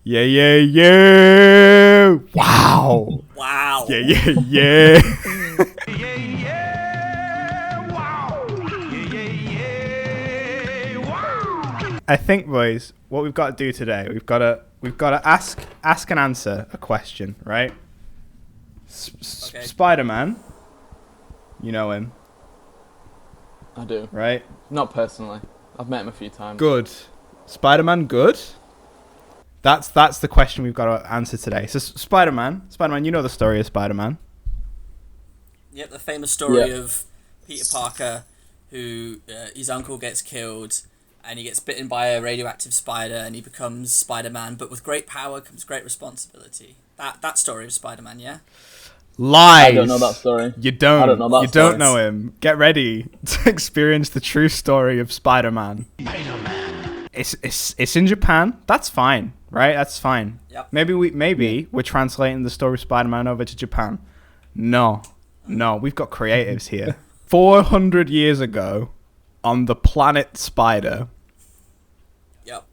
Yeah, yeah, yeah. Wow. Wow. Yeah, yeah, yeah. I think, boys, what we've got to do today, we've got to ask and answer a question, right? Okay. Spider-Man, you know him, I do. right? Not personally. I've met him a few times. Good. Spider-Man, good. That's the question we've got to answer today. So Spider-Man, you know the story of Spider-Man. Yep, the famous story of Peter Parker, who his uncle gets killed, and he gets bitten by a radioactive spider, and he becomes Spider-Man. But with great power comes great responsibility. That story of Spider-Man, yeah. Lies. I don't know that story. You don't. I don't know that you story. don't know him. Get ready to experience the true story of Spider-Man. It's in Japan. That's fine, right? That's fine. Yep. Maybe we're translating the story of Spider-Man over to Japan. No, we've got creatives here. 400 years ago, on the planet Spider, Yep.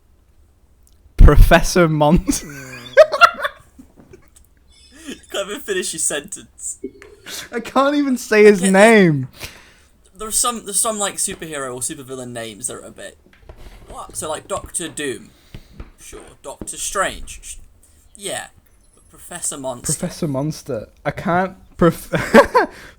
Professor Mont. Can't even finish your sentence. I can't even say his name. There's some like superhero or supervillain names that are a bit. What? So like Doctor Doom, sure. Doctor Strange, yeah. But Professor Monster. Professor Monster. I can't.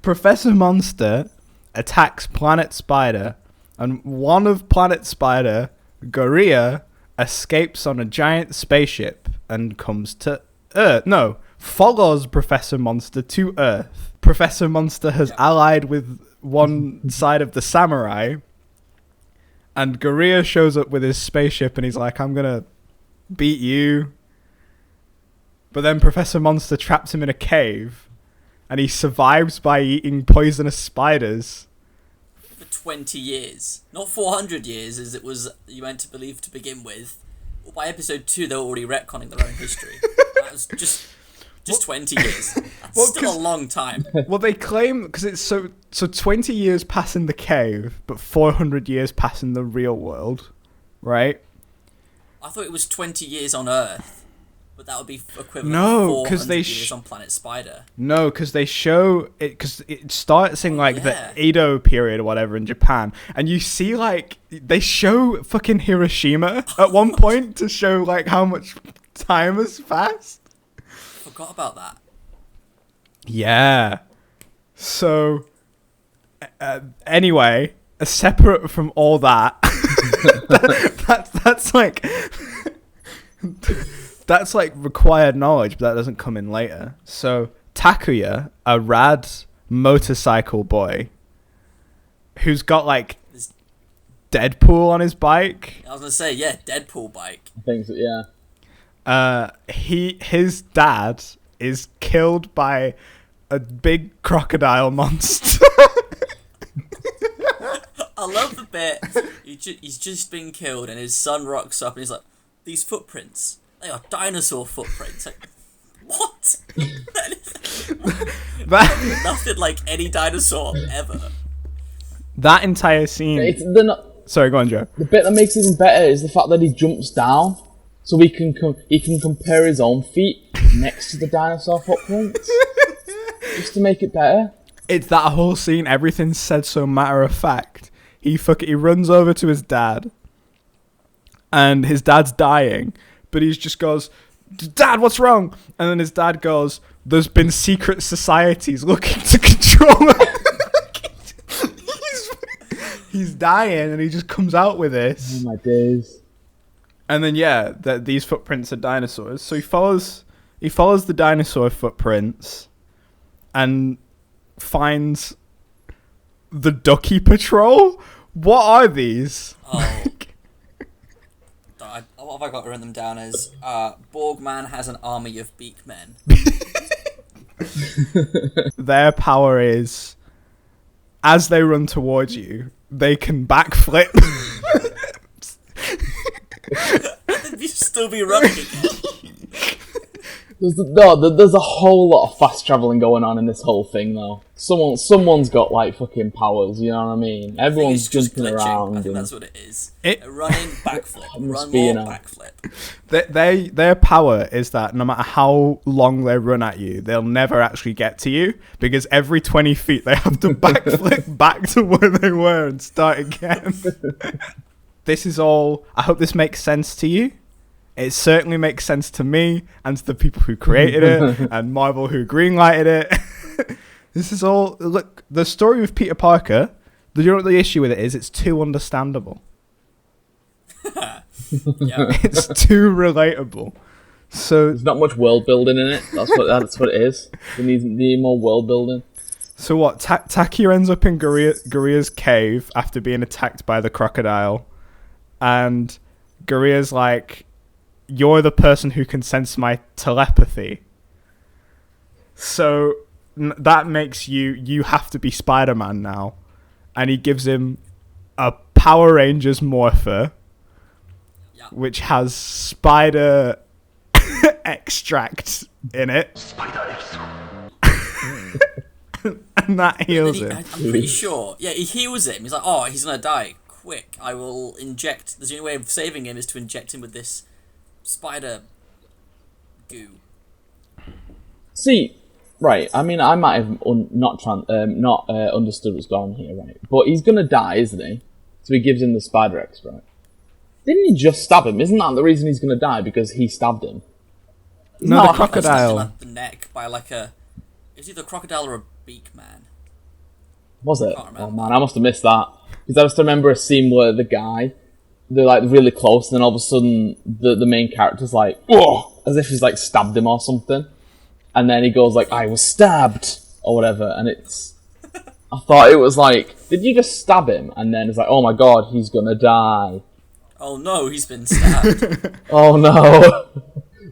Professor Monster attacks Planet Spider, and one of Planet Spider, Gorilla, escapes on a giant spaceship and comes to Earth. No, follows Professor Monster to Earth. Professor Monster has allied with one side of the samurai, and Gorilla shows up with his spaceship and he's like, I'm gonna beat you. But then Professor Monster traps him in a cave, and he survives by eating poisonous spiders. For 20 years. Not 400 years, as it was you meant to believe to begin with. Well, by episode 2, they were already retconning their own history. That was just 20 years. That's still a long time. Well, they claim, because it's so 20 years pass in the cave, but 400 years pass in the real world, right? I thought it was 20 years on Earth. But that would be equivalent No, to 'cause 400 they years on Planet Spider. No, because they show it, because it starts in like yeah. the Edo period or whatever in Japan, and you see like they show fucking Hiroshima at one point to show like how much time has passed. Forgot about that. Yeah. So, anyway, separate from all that, that's like. That's like required knowledge, but that doesn't come in later. So Takuya, a rad motorcycle boy, who's got like Deadpool on his bike. I was gonna say, yeah, Deadpool bike. I think so, yeah. His dad is killed by a big crocodile monster. I love the bit. He's just been killed, and his son rocks up, and he's like, "These footprints. They are dinosaur footprints." Like, what? Nothing like any dinosaur ever. That entire scene. They're not, Sorry, go on, Joe. the bit that makes it even better is the fact that he jumps down, so he can compare his own feet next to the dinosaur footprints, just to make it better. It's that whole scene. Everything's said so matter of fact. He runs over to his dad, and his dad's dying. But he just goes, "Dad, what's wrong?" And then his dad goes, "There's been secret societies looking to control him." He's dying, and he just comes out with this. Oh my days. And then that these footprints are dinosaurs. So he follows the dinosaur footprints, and finds the Ducky Patrol. What are these? Oh. What have I got written them down as? Borgman has an army of beak men. Their power is, as they run towards you, they can backflip. You'd still be running again. There's a whole lot of fast traveling going on in this whole thing, though. Someone's got like fucking powers. You know what I mean? Everyone's jumping around. I think that's what it is. A running backflip. Run more backflip. Their power is that no matter how long they run at you, they'll never actually get to you because every 20 feet they have to backflip back to where they were and start again. This is all. I hope this makes sense to you. It certainly makes sense to me and to the people who created it and Marvel who greenlighted it. This is all... Look, the story with Peter Parker, you know what the issue with it is? It's too understandable. Yeah. It's too relatable. So there's not much world building in it. That's what it is. We need more world building. So what? Takuya ends up in Guria's cave after being attacked by the crocodile. And Guria's like... You're the person who can sense my telepathy. So that makes you have to be Spider-Man now. And he gives him a Power Rangers morpher, which has spider extract in it. Spider and that heals him. I'm pretty sure. Yeah, he heals him. He's like, oh, he's going to die. Quick, I will inject... The only way of saving him is to inject him with this... spider goo. See, right. I mean, I might have not understood what's going on here, right? But he's gonna die, isn't he? So he gives him the spider X, right? Didn't he just stab him? Isn't that the reason he's gonna die? Because he stabbed him. No, the crocodile. At the neck by like a. Is either a crocodile or a beak man? Was it? Oh man, I must have missed that. Because I just remember a scene where the guy. They're like really close, and then all of a sudden the main character's like, "Oh!" as if he's like stabbed him or something, and then he goes like, "I was stabbed" or whatever, and it's. I thought it was like, did you just stab him? And then it's like, oh my god, he's gonna die. Oh no, he's been stabbed. Oh no,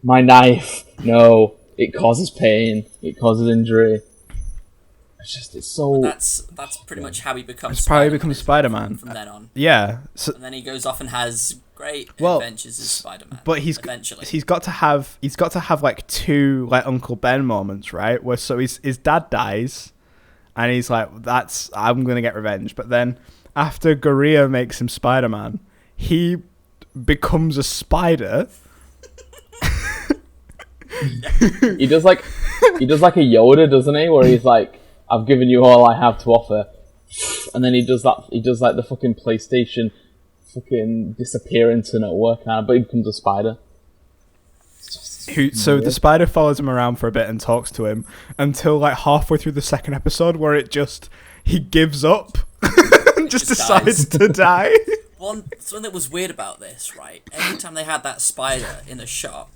my knife. No, it causes pain. It causes injury. It's so. But that's pretty much how he becomes. It's probably becomes Spider-Man from then on. Yeah. So, and then he goes off and has great adventures as Spider-Man. But he's got to have like two like Uncle Ben moments, right? Where so his dad dies, and he's like, I'm gonna get revenge. But then after Guria makes him Spider-Man, he becomes a spider. He does like a Yoda, doesn't he? Where he's like, I've given you all I have to offer, and then he does like the fucking PlayStation fucking disappearance and at work, but he becomes a spider. So the spider follows him around for a bit and talks to him until like halfway through the second episode, where he gives up and just decides to die. Something that was weird about this, right? Every time they had that spider in a shot,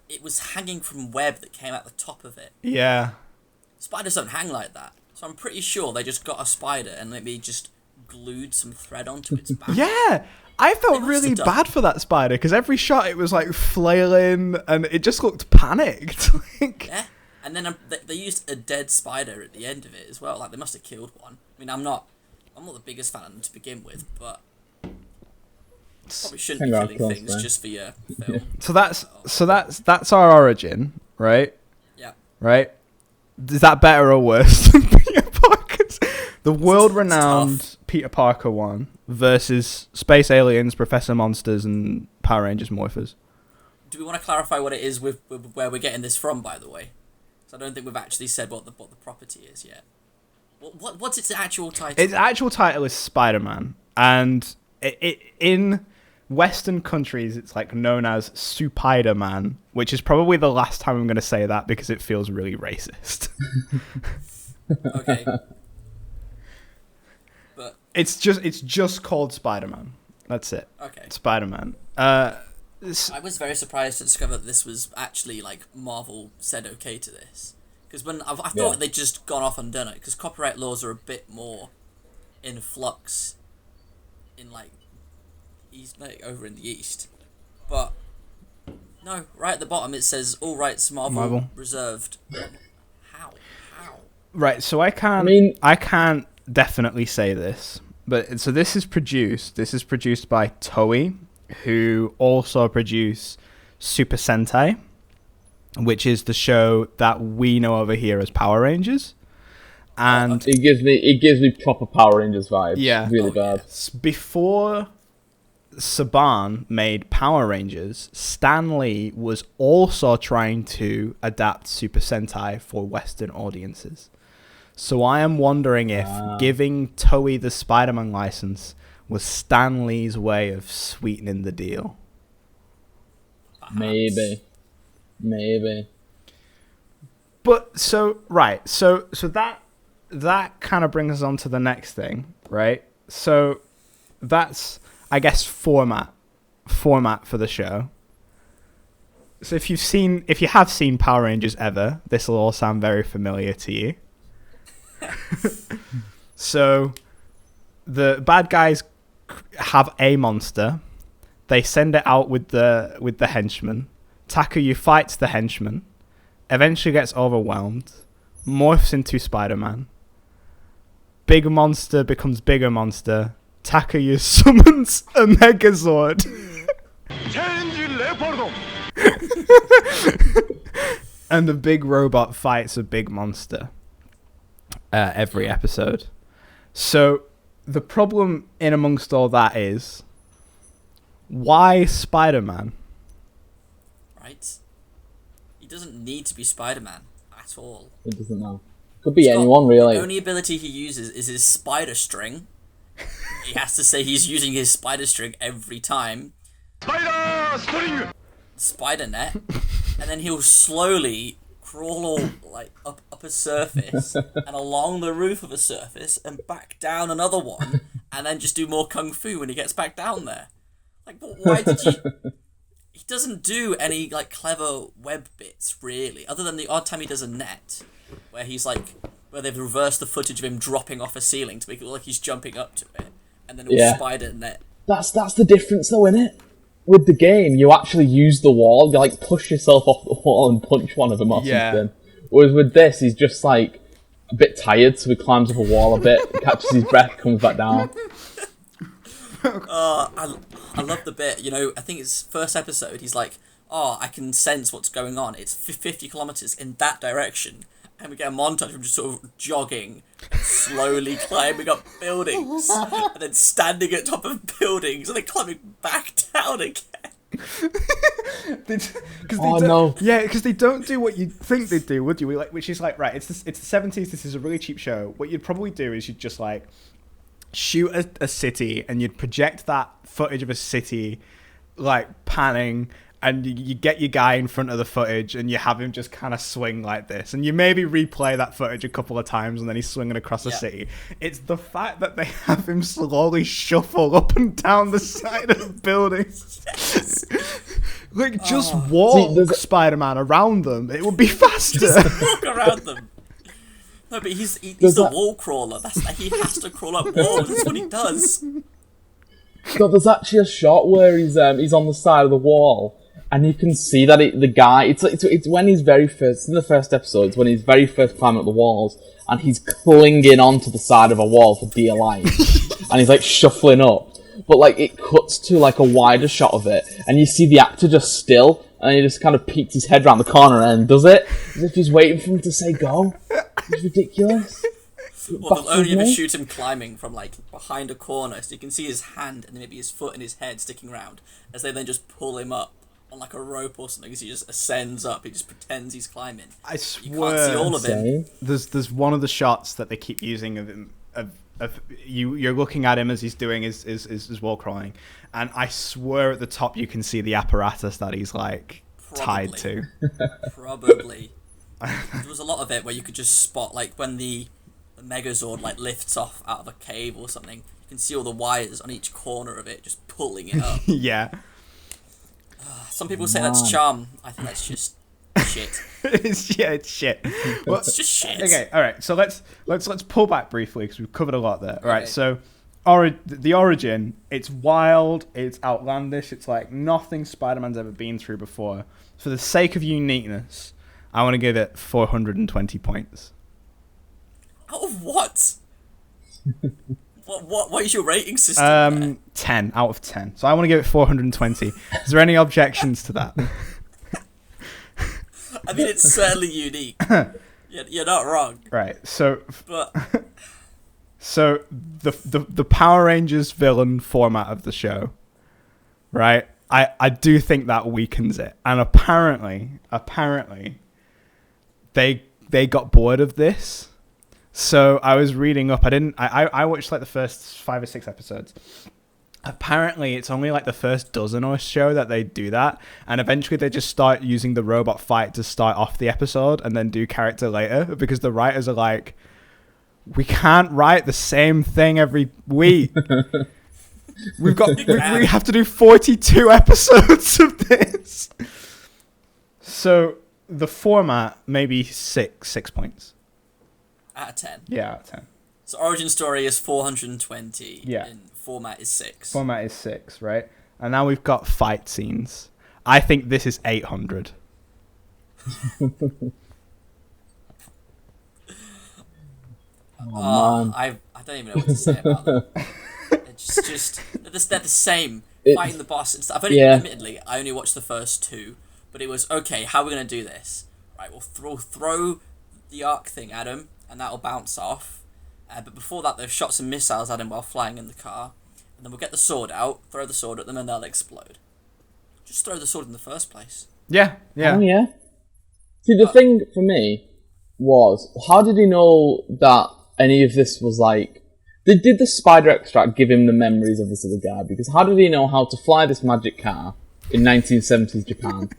it was hanging from web that came out the top of it. Yeah. Spiders don't hang like that. So I'm pretty sure they just got a spider and maybe just glued some thread onto its back. Yeah. I felt really bad for that spider because every shot it was like flailing and it just looked panicked. Yeah. And then they used a dead spider at the end of it as well. Like they must have killed one. I mean, I'm not the biggest fan of them to begin with, but probably shouldn't be killing things just for your film. So that's our origin, right? Yeah. Right? Is that better or worse than Peter Parker's? The world-renowned Peter Parker one versus Space Aliens, Professor Monsters, and Power Rangers morphers. Do we want to clarify what it is with where we're getting this from, by the way? So I don't think we've actually said what the property is yet. What's its actual title? Its actual title is Spider-Man, and in Western countries, it's like known as Supider-Man, which is probably the last time I'm going to say that because it feels really racist. Okay. But it's just called Spider-Man. That's it. Okay. Spider-Man. I was very surprised to discover that this was actually like Marvel said okay to this, because when I thought they'd just gone off and done it, because copyright laws are a bit more in flux in like over in the East, but no, right at the bottom it says all rights Marvel reserved. How? Right, so I can't definitely say this, but so this is produced by Toei, who also produce Super Sentai, which is the show that we know over here as Power Rangers. And it gives me proper Power Rangers vibes. Yeah. Really bad. Before Saban made Power Rangers, Stan Lee was also trying to adapt Super Sentai for Western audiences. So I am wondering if giving Toei the Spider-Man license was Stan Lee's way of sweetening the deal. Maybe. But so that kind of brings us on to the next thing, right? So that's, I guess, format for the show. So if you have seen Power Rangers ever, this will all sound very familiar to you. So the bad guys have a monster. They send it out with the henchman. Takuya fights the henchman, eventually gets overwhelmed, morphs into Spider-Man. Big monster becomes bigger monster. Takuya summons a Megazord. And the big robot fights a big monster every episode. So the problem in amongst all that is, why Spider-Man? Right? He doesn't need to be Spider-Man at all. It doesn't know. Could be anyone, really. The only ability he uses is his spider string. He has to say he's using his spider string every time. Spider string! Spider net. And then he'll slowly crawl all, like, up a surface and along the roof of a surface and back down another one, and then just do more kung fu when he gets back down there. Like, why did you... He doesn't do any, like, clever web bits, really, other than the odd time he does a net, where he's, like, where they've reversed the footage of him dropping off a ceiling to make it look like he's jumping up to it, and then it will spider net. That's the difference, though, innit? With the game, you actually use the wall. You, like, push yourself off the wall and punch one of them or something. Whereas with this, he's just, like, a bit tired, so he climbs up a wall a bit, catches his breath, comes back down. I love the bit, I think it's first episode, he's like, I can sense what's going on. It's 50 kilometers in that direction. And we get a montage of him just sort of jogging, slowly climbing up buildings, and then standing at top of buildings, and then climbing back down again. No. Yeah, because they don't do what you'd think they'd do, would you? Which is like, right, it's the 70s, this is a really cheap show. What you'd probably do is you'd just, like, shoot a city, and you'd project that footage of a city, like, panning, and you get your guy in front of the footage, and you have him just kind of swing like this, and you maybe replay that footage a couple of times, and then he's swinging across the city. It's the fact that they have him slowly shuffle up and down the side of the buildings. Yes. Like, just walk Spider-Man around them. It would be faster. Just walk around them. No, but he's the wall crawler. He has to crawl up walls. That's what he does. So there's actually a shot where he's on the side of the wall, and you can see that the guy. It's when he's very first in the first episode. It's when he's very first climbing up the walls, and he's clinging onto the side of a wall for dear life, and he's like shuffling up. But like it cuts to like a wider shot of it, and you see the actor just still, and he just kind of peeks his head around the corner and does it as if he's waiting for him to say go. It's ridiculous. Well, they'll only ever shoot him climbing from, like, behind a corner, so you can see his hand and maybe his foot and his head sticking around, as they then just pull him up on, like, a rope or something, as he just ascends up. He just pretends he's climbing. I swear. You can't see all of him. There's one of the shots that they keep using of him, you're looking at him as he's doing his wall crawling, and I swear at the top you can see the apparatus that he's, like, tied to. Probably. There was a lot of it where you could just spot, like, when the Megazord, like, lifts off out of a cave or something, you can see all the wires on each corner of it just pulling it up. Yeah. Some people say that's charm. I think that's just shit. It's shit. Well, it's just shit. Okay, all right. So let's pull back briefly because we've covered a lot there. All right. So the origin, it's wild, it's outlandish, it's like nothing Spider-Man's ever been through before. For the sake of uniqueness, I want to give it 420 points. Out of what? What is your rating system? 10 out of 10. So I want to give it 420. Is there any objections to that? I mean, it's certainly unique. You're not wrong. Right. So But the Power Rangers villain format of the show, right? I do think that weakens it. And apparently they got bored of this. So I was reading up. I watched like the first 5 or 6 episodes. Apparently it's only like the first dozen or so that they do that, and eventually they just start using the robot fight to start off the episode and then do character later, because the writers are like, we can't write the same thing every week. We have to do 42 episodes of this. So the format, maybe 6 points out of 10. Yeah, out of 10. So origin story is 420. Yeah. And format is 6. Format is 6, right? And now we've got fight scenes. I think this is 800. Man. I don't even know what to say about them. It's just they're the same. Fighting the boss and stuff. Admittedly, I only watched the first 2, but it was okay. How are we gonna do this? Right, we'll throw the arc thing at him, and that'll bounce off. But before that, they've shot some missiles at him while flying in the car, and then we'll get the sword out, throw the sword at them, and they'll explode. Just throw the sword in the first place. Yeah. Oh, yeah. See, the thing for me was, how did he know that any of this was like... Did the spider extract give him the memories of this other guy? Because how did he know how to fly this magic car in 1970s Japan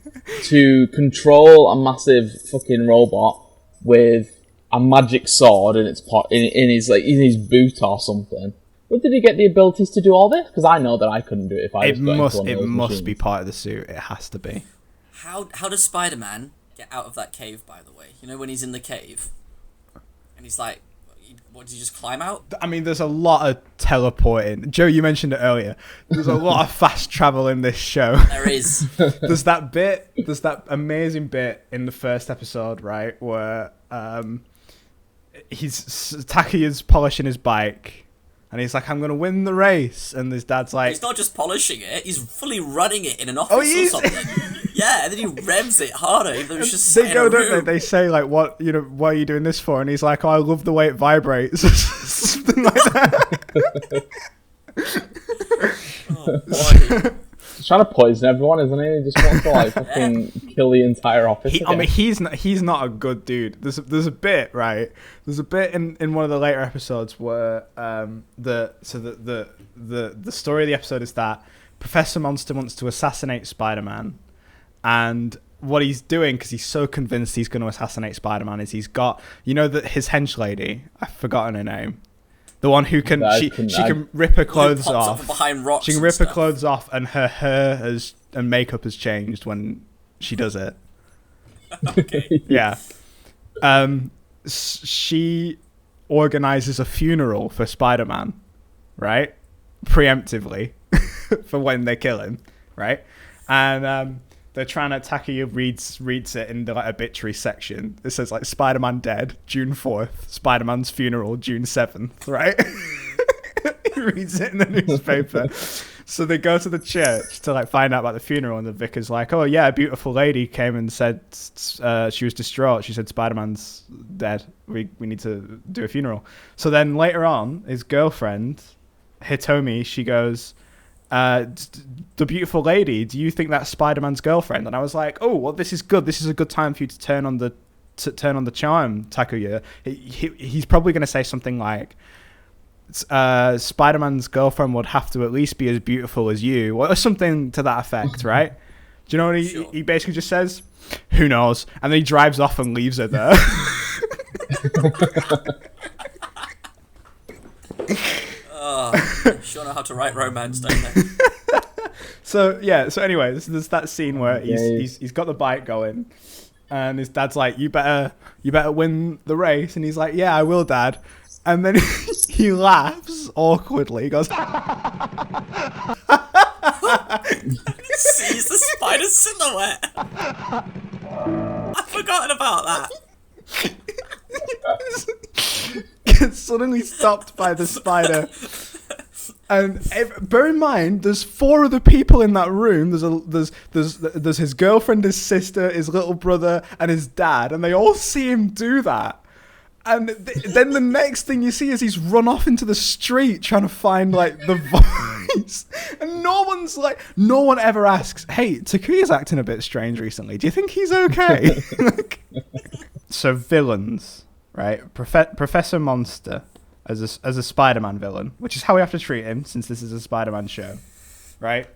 to control a massive fucking robot with a magic sword in its in his boot or something? Where did he get the abilities to do all this? Because I know that I couldn't do it if I was going to one of those must be machines. part of the suit. It has to be. How does Spider-Man get out of that cave, by the way? You know, when he's in the cave and he's like, what, does he just climb out? I mean, there's a lot of teleporting. Joe, you mentioned it earlier. There's a lot of fast travel in this show. There is. There's that amazing bit in the first episode, right, where Takuya's polishing his bike, and he's like, I'm going to win the race. And his dad's like... He's not just polishing it, he's fully running it in an office or something. Yeah, and then he revs it harder, even though it's just they go, don't they? They say, like, what are you doing this for? And he's like, oh, I love the way it vibrates. Something like that. Oh, boy. He's trying to poison everyone, isn't he? He just wants to, like, fucking kill the entire office. I mean, he's not a good dude. There's a bit, right? There's a bit in one of the later episodes where the story of the episode is that Professor Monster wants to assassinate Spider-Man, and what he's doing, because he's so convinced he's going to assassinate Spider-Man, is he's got, his hench lady, I've forgotten her name, the one who can she can rip her clothes off. Behind rocks, she can rip her clothes off, and her hair and makeup has changed when she does it. Okay. Yeah. She organizes a funeral for Spider-Man, right? Preemptively, for when they kill him, right? And they're trying to... Takuya reads it in the like obituary section. It says like Spider-Man dead, June 4th. Spider-Man's funeral, June 7th, right? He reads it in the newspaper. So they go to the church to like find out about the funeral, and the vicar's like, oh yeah, a beautiful lady came and said she was distraught. She said Spider-Man's dead. We need to do a funeral. So then later on, his girlfriend, Hitomi, she goes... the beautiful lady, do you think that's Spider-Man's girlfriend? And I was like, oh, well, this is good. This is a good time for you to turn on the charm, Takuya. He's probably going to say something like, Spider-Man's girlfriend would have to at least be as beautiful as you, or something to that effect, right? Do you know what he basically just says? Who knows? And then he drives off and leaves her there. Sure know how to write romance, don't they? So anyway, there's that scene where he's got the bike going, and his dad's like, you better win the race, and he's like, yeah, I will, Dad. And then he laughs awkwardly. He goes, He sees the spider silhouette. I've forgotten about that. gets suddenly stopped by the spider, And bear in mind, there's 4 other people in that room. There's his girlfriend, his sister, his little brother, and his dad, and they all see him do that. And then the next thing you see is he's run off into the street trying to find like the voice, and no one ever asks, "Hey, Takuya's acting a bit strange recently. Do you think he's okay?" So villains, right? Professor Monster as a Spider-Man villain, which is how we have to treat him since this is a Spider-Man show, right?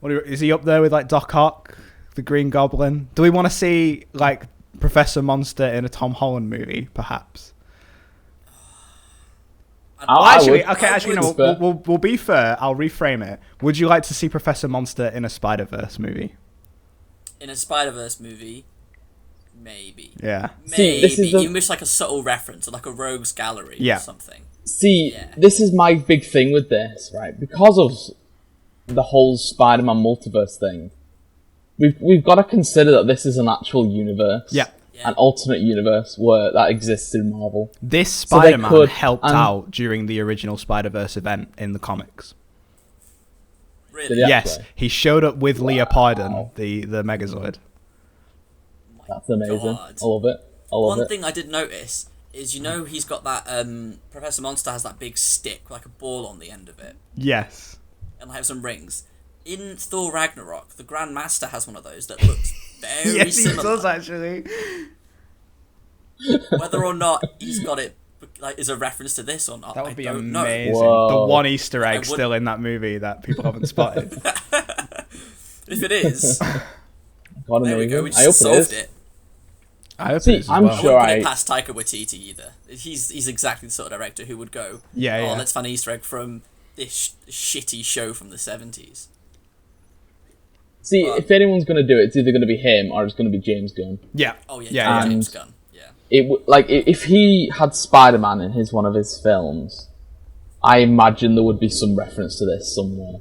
Is he up there with like Doc Ock, the Green Goblin? Do we want to see like Professor Monster in a Tom Holland movie, perhaps? We'll be fair. I'll reframe it. Would you like to see Professor Monster in a Spider-Verse movie? In a Spider-Verse movie, maybe. Yeah. Maybe. You miss like a subtle reference, or like a rogues gallery or something. This is my big thing with this, right? Because of the whole Spider-Man multiverse thing, we've got to consider that this is an actual universe. Yeah. An alternate universe where that exists in Marvel. This Spider-Man helped out during the original Spider-Verse event in the comics. Really? Yes, he showed up with Leopardon, the Megazord. That's amazing. God. I love it. One thing I did notice is, he's got that, Professor Monster has that big stick, like a ball on the end of it. Yes. And like some rings. In Thor Ragnarok, the Grand Master has one of those that looks very similar. Yes, he does, actually. Whether or not he's got it, like, is a reference to this or not, that would be amazing. The one Easter egg still in that movie that people haven't spotted. If it is, God, there we go. We just solved it. I hope it is. I'm sure I wouldn't put it past Taika Waititi either. He's exactly the sort of director who would go, let's find an Easter egg from this shitty show from the 70s. If anyone's going to do it, it's either going to be him or it's going to be James Gunn. Yeah. Oh, yeah, James Gunn. Yeah. If he had Spider-Man in one of his films, I imagine there would be some reference to this somewhere.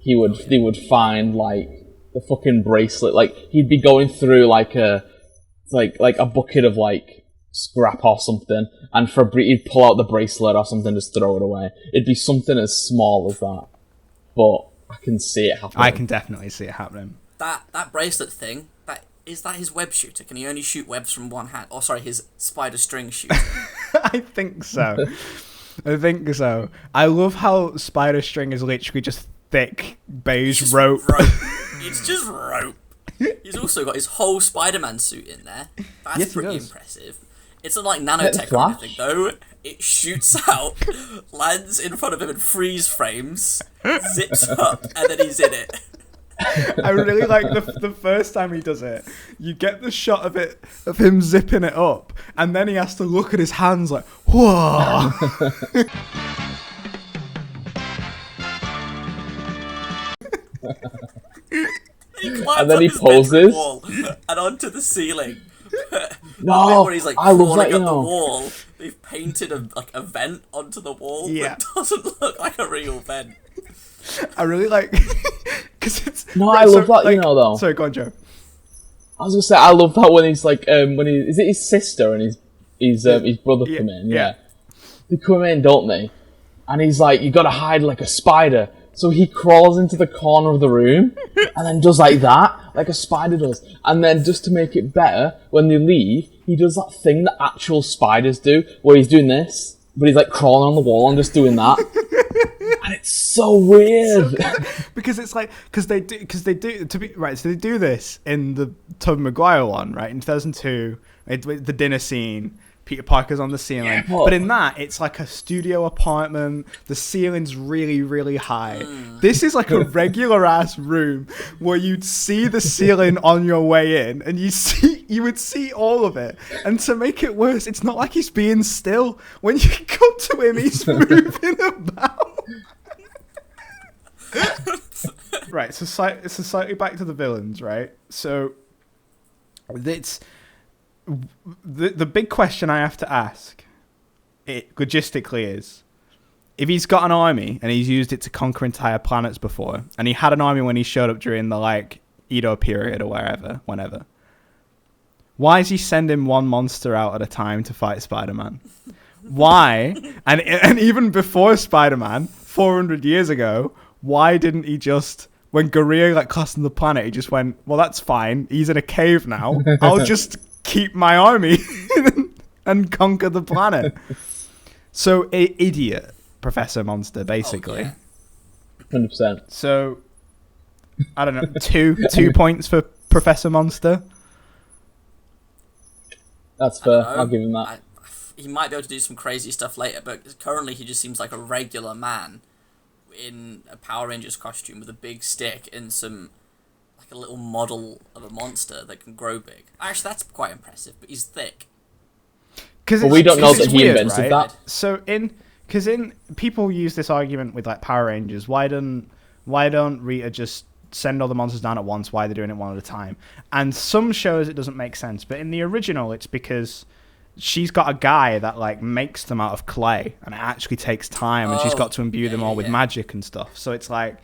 They would find, like, the fucking bracelet. Like, he'd be going through, like a bucket of, like, scrap or something, and he'd pull out the bracelet or something, just throw it away. It'd be something as small as that. But I can see it happening. I can definitely see it happening. That bracelet thing, is that his web shooter? Can he only shoot webs from one hand? Oh, sorry, his spider string shooter. I think so. I love how spider string is literally just thick beige rope. It's just rope. He's also got his whole Spider-Man suit in there. That's pretty impressive. It's not like nanotech or anything, though. It shoots out, lands in front of him and freeze frames, zips up, and then he's in it. I really like the first time he does it. You get the shot of him zipping it up, and then he has to look at his hands like, whoa. And then he poses and onto the ceiling. No, where he's like crawling up the wall. They've painted a vent onto the wall that doesn't look like a real vent. I really like because it's I love that, like, though. Sorry, go on, Joe. I was gonna say I love that when he's like is it his sister and his brother come in? Yeah, they come in, don't they? And he's like, you gotta hide like a spider. So he crawls into the corner of the room and then does like that, like a spider does. And then just to make it better, when they leave, he does that thing that actual spiders do, where he's doing this, but he's like crawling on the wall and just doing that. And it's so weird. Because it's like, because they do to be right. So they do this in the Tobey Maguire one, right, in 2002, the dinner scene. Peter Parker's on the ceiling, but in that it's like a studio apartment. The ceiling's really, really high. This is like a regular ass room where you'd see the ceiling on your way in, and you would see all of it. And to make it worse, it's not like he's being still. When you come to him, he's moving about. Right, so slightly back to the villains, right? So it's. The big question I have to ask, logistically, is if he's got an army and he's used it to conquer entire planets before, and he had an army when he showed up during the like Edo period or whenever, why is he sending one monster out at a time to fight Spider-Man? Why? And even before Spider-Man, 400 years ago, why didn't he just, when Gorilla like cost him the planet, he just went, well, that's fine. He's in a cave now. I'll just keep my army and conquer the planet. So, idiot, Professor Monster, basically. Oh, yeah. 100%. So, I don't know, two points for Professor Monster. That's fair. I'll give him that. He might be able to do some crazy stuff later, but currently he just seems like a regular man in a Power Rangers costume with a big stick and some, like a little model of a monster that can grow big. Actually, that's quite impressive, but he's thick. Well, we don't know that he invented that. So because people use this argument with like Power Rangers. Why don't Rita just send all the monsters down at once? Why are they doing it one at a time? And some shows it doesn't make sense, but in the original, it's because she's got a guy that like makes them out of clay, and it actually takes time, and she's got to imbue them all with magic and stuff. So it's like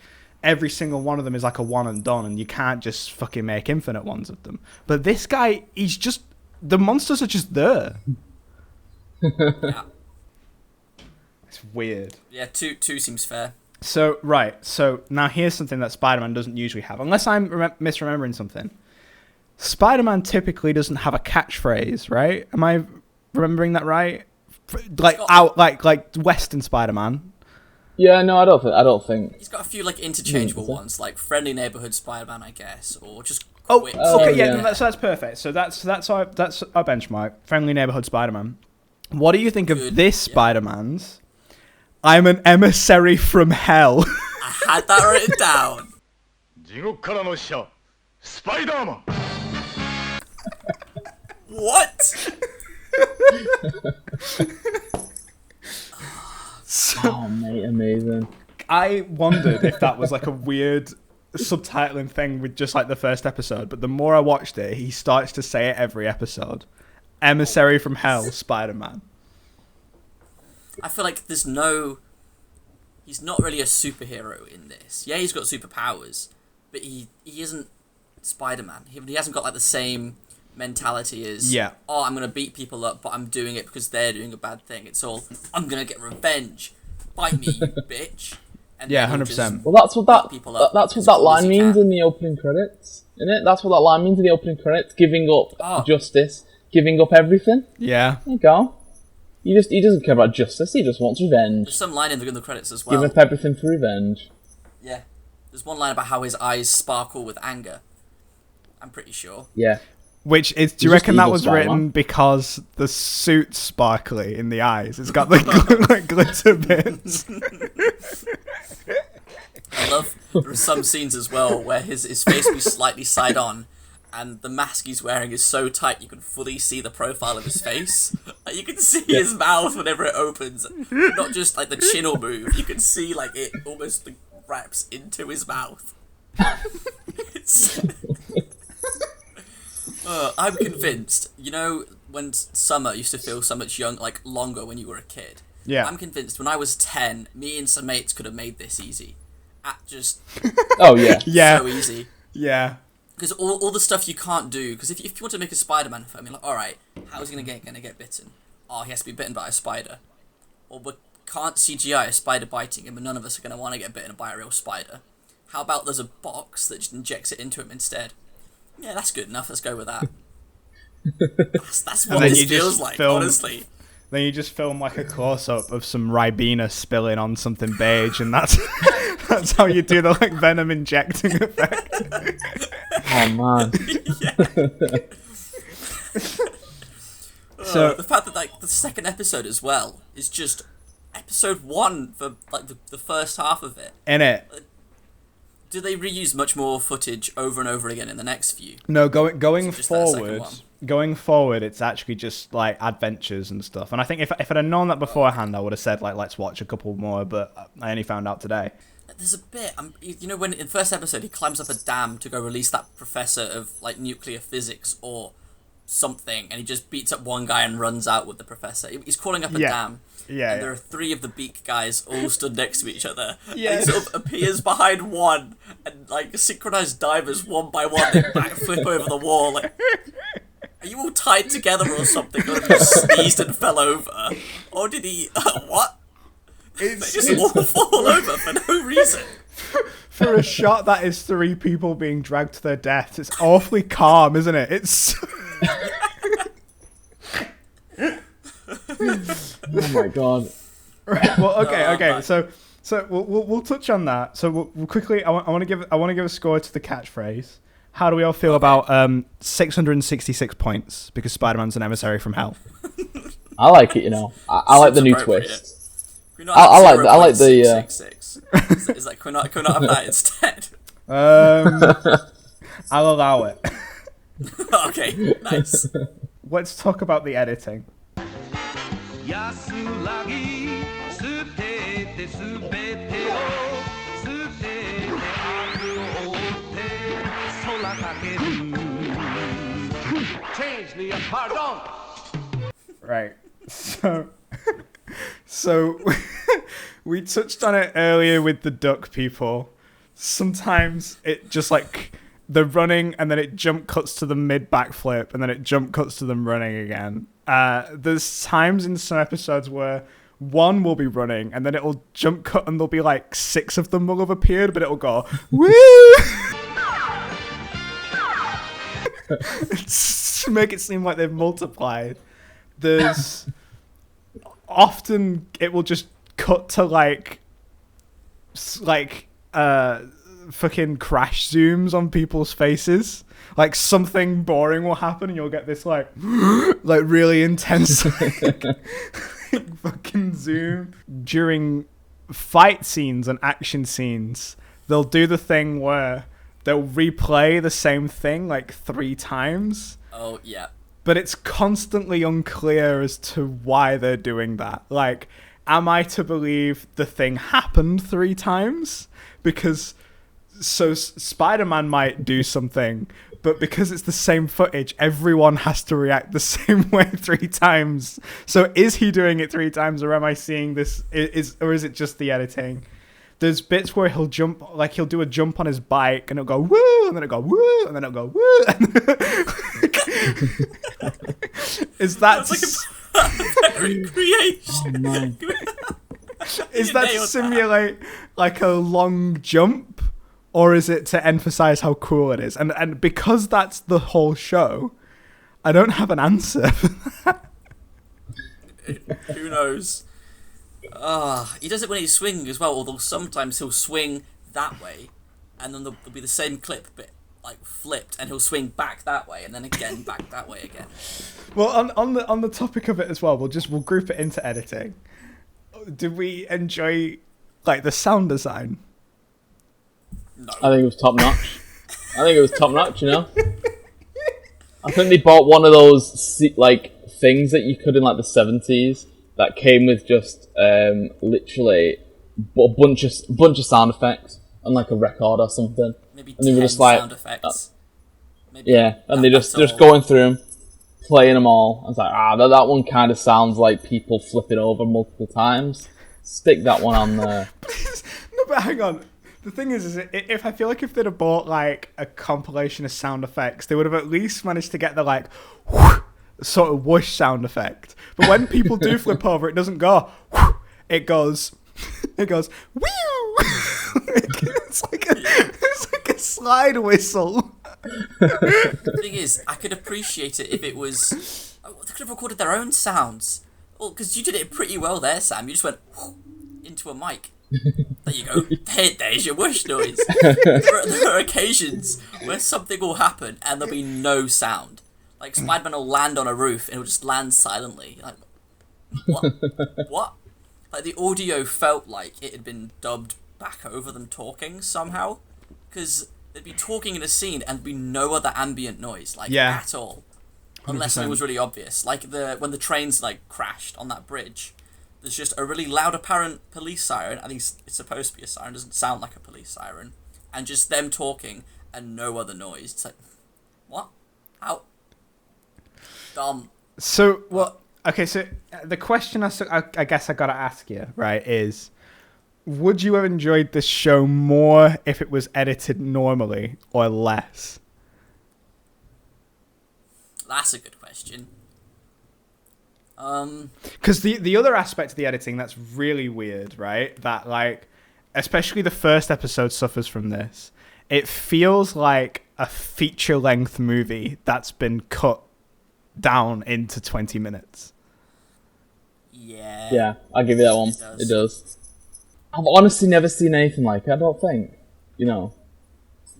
every single one of them is like a one and done, and you can't just fucking make infinite ones of them. But this guy, he's just, the monsters are just there. Yeah. It's weird. Yeah, two seems fair. So now here's something that Spider-Man doesn't usually have, unless I'm misremembering something. Spider-Man typically doesn't have a catchphrase, right? Am I remembering that right? Like Western Spider-Man. Yeah, no, I don't think. He's got a few like interchangeable ones, like friendly neighborhood Spider-Man, I guess, or just. Okay, yeah. So that's perfect. So that's our benchmark. Friendly neighborhood Spider-Man. What do you think of this Spider-Man's? I'm an emissary from hell. I had that written down. Spider-Man. What? Oh, mate, amazing. I wondered if that was like a weird subtitling thing with just like the first episode, but the more I watched it, he starts to say it every episode. Emissary from hell, Spider-Man. I feel like he's not really a superhero in this. Yeah, he's got superpowers, but he isn't Spider-Man. He hasn't got like the same mentality as, I'm going to beat people up, but I'm doing it because they're doing a bad thing. It's all, I'm going to get revenge. Bite me, you bitch. And 100%. Well, that's what that line means in the opening credits, isn't it? That's what that line means in the opening credits. Giving up justice, giving up everything. Yeah. There you go. He doesn't care about justice. He just wants revenge. There's some line in the credits as well. Giving up everything for revenge. Yeah. There's one line about how his eyes sparkle with anger. I'm pretty sure. Yeah. Do you reckon that was written because the suit's sparkly in the eyes? It's got the glitter bits. I love there are some scenes as well where his face will be slightly side on, and the mask he's wearing is so tight you can fully see the profile of his face. Like, you can see his mouth whenever it opens. Not just like the chin will move. You can see like it almost wraps into his mouth. I'm convinced. You know when summer used to feel so much longer when you were a kid? Yeah. I'm convinced when I was 10, me and some mates could have made this easy. Oh, yeah. Yeah. So easy. Yeah. Because all the stuff you can't do, because if you want to make a Spider-Man film, you're like, alright, how is he gonna get bitten? Oh, he has to be bitten by a spider. Or we can't CGI a spider biting him, but none of us are gonna want to get bitten by a real spider. How about there's a box that just injects it into him instead? Yeah, that's good enough, let's go with that. That's what this feels like, honestly. Then you just film like a close-up of some Ribena spilling on something beige, and that's how you do the like venom injecting effect. Oh man. So the fact that like the second episode as well is just episode 1 for like the first half of it. In it. Do they reuse much more footage over and over again in the next few? No, going forward, it's actually just like adventures and stuff. And I think if I'd have known that beforehand, I would have said like let's watch a couple more. But I only found out today. There's a bit, you know, when in the first episode he climbs up a dam to go release that professor of like nuclear physics or something, and he just beats up one guy and runs out with the professor. He's crawling up a dam. Yeah, and there are 3 of the beak guys all stood next to each other. Yeah. And he sort of appears behind one, and like synchronized divers one by one, they backflip over the wall. Like, are you all tied together or something? Or he just sneezed and fell over? Or did he? What? They just all fall over for no reason. For a shot that is 3 people being dragged to their deaths, it's awfully calm, isn't it? It's. Oh my god. Right, well, okay. So we'll touch on that. So we'll quickly. I want to give a score to the catchphrase. How do we all feel about 666 points because Spider-Man's an emissary from hell? I like it, you know. I like the new twist. I like the 666. Is like can we not have that instead? I'll allow it. Okay, nice. Let's talk about the editing. Right. So we touched on it earlier with the duck people. Sometimes it just like they're running and then it jump cuts to the mid backflip and then it jump cuts to them running again. There's times in some episodes where one will be running and then it'll jump cut and there'll be like 6 of them will have appeared, but it'll go woo to make it seem like they've multiplied. There's often it will just cut to like fucking crash zooms on people's faces. Like something boring will happen and you'll get this like really intense fucking zoom. During fight scenes and action scenes, they'll do the thing where they'll replay the same thing like 3 times. Oh, yeah. But it's constantly unclear as to why they're doing that. Like, am I to believe the thing happened 3 times? Because Spider-Man might do something, but because it's the same footage, everyone has to react the same way 3 times. So is he doing it 3 times, or am I seeing this? Or is it just the editing? There's bits where he'll jump, like he'll do a jump on his bike, and it'll go woo, and then it'll go woo, and then it'll go woo. Is that like a recreation? Oh, is that to simulate like a long jump, or is it to emphasize how cool it is? And because that's the whole show, I don't have an answer for that. Who knows? He does it when he's swinging as well, although sometimes he'll swing that way and then there'll be the same clip but like flipped and he'll swing back that way and then again back that way again. Well, on the topic of it as well, we'll group it into editing. Did we enjoy like the sound design? No. I think it was top notch. You know. I think they bought one of those like things that you could in like the 70s that came with just literally a bunch of sound effects and like a record or something. Maybe and they were just like sound effects. Yeah, and they're just going through them, playing them all. I was like, that one kind of sounds like people flipping over multiple times. Stick that one on there. No, but hang on. The thing is if I feel like if they'd have bought like a compilation of sound effects, they would have at least managed to get the like whoosh, sort of whoosh sound effect. But when people do flip over, it doesn't go whoosh, it goes whew. It's like a slide whistle. The thing is, I could appreciate it if it was. They could have recorded their own sounds. Well, because you did it pretty well there, Sam. You just went whoosh, into a mic. There you go. There's your whoosh noise. There are occasions where something will happen and there'll be no sound. Like Spider-Man will land on a roof and it'll just land silently. Like, what? What? Like the audio felt like it had been dubbed back over them talking somehow, because they'd be talking in a scene and there'd be no other ambient noise, like at all, unless 100%. It was really obvious. Like when the trains like crashed on that bridge. There's just a really loud apparent police siren. I think it's supposed to be a siren. It doesn't sound like a police siren. And just them talking and no other noise. It's like, what? How? Dumb. So, well, okay, so the question I guess I gotta ask you, right, is would you have enjoyed this show more if it was edited normally or less? That's a good question. Because the other aspect of the editing that's really weird, right? That like, especially the first episode suffers from this. It feels like a feature-length movie that's been cut down into 20 minutes. Yeah. Yeah, I'll give you that one. It does. I've honestly never seen anything like it, I don't think. You know.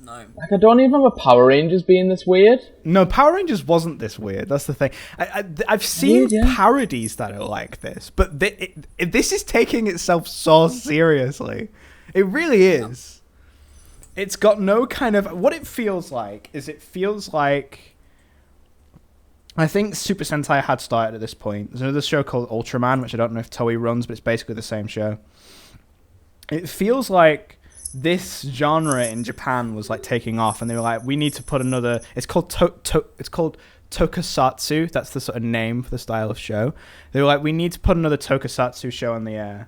No. Like, I don't even remember Power Rangers being this weird. No, Power Rangers wasn't this weird. That's the thing. I've seen parodies that are like this, but this is taking itself so seriously. It really is. It's got no kind of... What it feels like is it feels like... I think Super Sentai had started at this point. There's another show called Ultraman, which I don't know if Toei runs, but it's basically the same show. It feels like this genre in Japan was like taking off, and they were like, we need to put another... It's called Tokusatsu. That's the sort of name for the style of show. They were like, we need to put another Tokusatsu show on the air.